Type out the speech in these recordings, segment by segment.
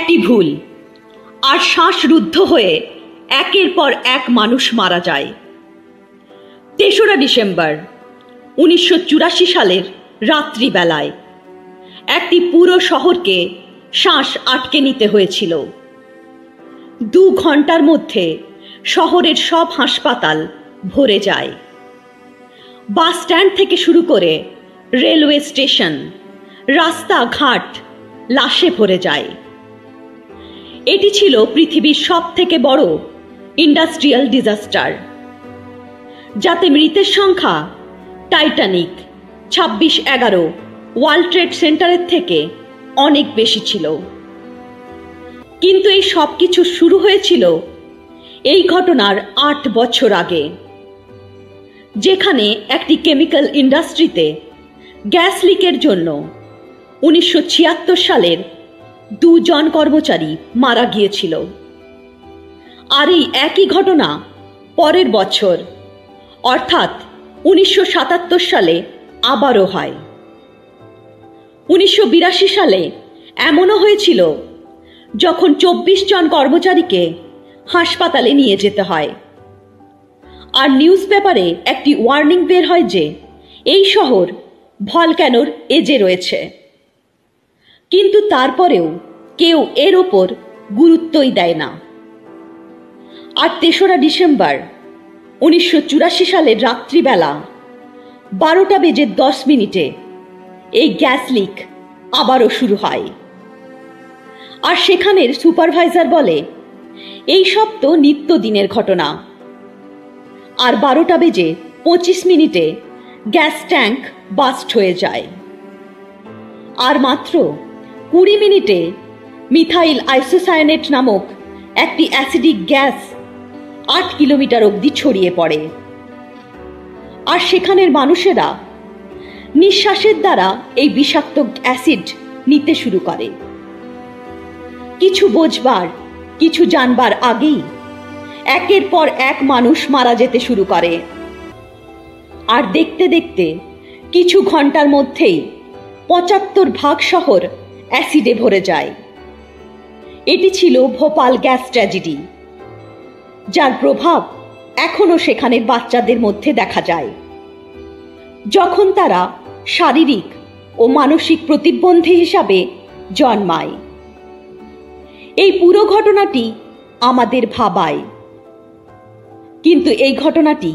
একটি ভুল আর শ্বাসরুদ্ধ হয়ে একের পর এক মানুষ মারা যায়। ৩রা ডিসেম্বর ১৯৮৪ সালের রাত্রিবেলায় একটি পুরো শহরকে শ্বাস আটকে নিতে হয়েছিল। ২ ঘন্টার মধ্যে শহরের সব হাসপাতাল ভরে যায়। বাস স্ট্যান্ড থেকে শুরু করে রেলওয়ে স্টেশন, রাস্তাঘাট লাশে ভরে যায়। এটি ছিল পৃথিবীর সবথেকে বড় ইন্ডাস্ট্রিয়াল ডিজাস্টার, যাতে মৃতের সংখ্যা টাইটানিক ২৬/১১ ওয়ার্ল্ড ট্রেড সেন্টারের থেকে অনেক বেশি ছিল। কিন্তু এই সব কিছু শুরু হয়েছিল এই ঘটনার ৮ বছর আগে, যেখানে একটি কেমিক্যাল ইন্ডাস্ট্রিতে গ্যাস লিকের জন্য ১৯৭৬ সালের ২ জন কর্মচারী মারা গিয়েছিল। আর এই একই ঘটনা পরের বছর অর্থাৎ ১৯৭৭ সালে আবারও হয়। ১৯৮২ সালে এমনও হয়েছিল যখন ২৪ জন কর্মচারীকে হাসপাতালে নিয়ে যেতে হয়, আর নিউজ পেপারে একটি ওয়ার্নিং বের হয় যে এই শহর ভলক্যানোর এজে রয়েছে। কিন্তু তারপরেও কেউ এর ওপর গুরুত্বই দেয় না। আর ৩রা ডিসেম্বর ১৯৮৪ সালের রাত্রিবেলা ১২:১০ এই গ্যাস লিক আবারও শুরু হয়। আর সেখানের সুপারভাইজার বলে এই সব তো নিত্যদিনের ঘটনা। আর ১২:২৫ গ্যাস ট্যাঙ্ক বাস্ট হয়ে যায়। আর মাত্র ২০ মিনিটে মিথাইল আইসোসায়ানেট নামক একটি অ্যাসিডিক গ্যাস ৮ কিলোমিটার অবধি ছড়িয়ে পড়ে। আর সেখানের মানুষেরা নিঃশ্বাসের দ্বারা এই বিষাক্ত অ্যাসিড নিতে শুরু করে। কিছু বোঝবার, কিছু জানবার আগেই একের পর এক মানুষ মারা যেতে শুরু করে। আর দেখতে দেখতে কিছু ঘন্টার মধ্যেই ৭৫% শহর অ্যাসিডে ভরে যায়। এটি ছিল ভোপাল গ্যাস ট্র্যাজেডি, যার প্রভাব এখনো সেখানের বাচ্চাদের মধ্যে দেখা যায়, যখন তারা শারীরিক ও মানসিক প্রতিবন্ধী হিসাবে জন্মায়। এই পুরো ঘটনাটি আমাদের ভাবায়, কিন্তু এই ঘটনাটি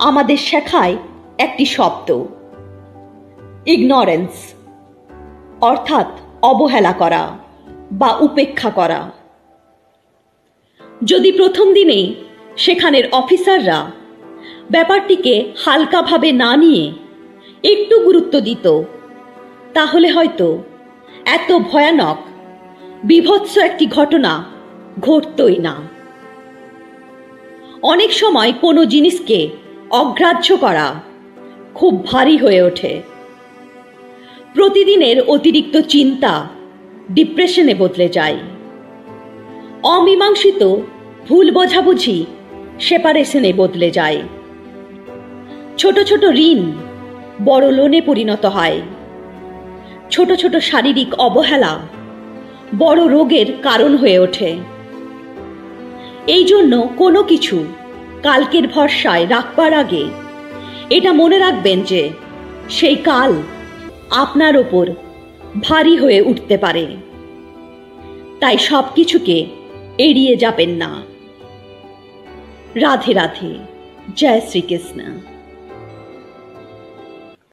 আমাদের শেখায় একটি শব্দ, ইগনোরেন্স, অর্থাৎ অবহেলা করা বা উপেক্ষা করা। যদি প্রথম দিনেই সেখানের অফিসাররা ব্যাপারটিকে হালকাভাবে না নিয়ে একটু গুরুত্ব দিত, তাহলে হয়তো এত ভয়ানক বীভৎস একটি ঘটনা ঘটতই না। অনেক সময় কোনো জিনিসকে অগ্রাহ্য করা খুব ভারী হয়ে ওঠে। প্রতিদিনের অতিরিক্ত চিন্তা ডিপ্রেশনে বদলে যায়। অমীমাংসিত ভুল বোঝাবুঝি সেপারেশনে বদলে যায়। ছোট ছোট ঋণ বড় লোনে পরিণত হয়। ছোট ছোট শারীরিক অবহেলা বড় রোগের কারণ হয়ে ওঠে। এই জন্য কোনো কিছু কালকের ভরসায় রাখবার আগে এটা মনে রাখবেন যে সেই কাল আপনার ওপর ভারী হয়ে উঠতে পারে। তাই সব কিছুকে এড়িয়ে যাবেন না। রাধে রাধে। জয় শ্রীকৃষ্ণ।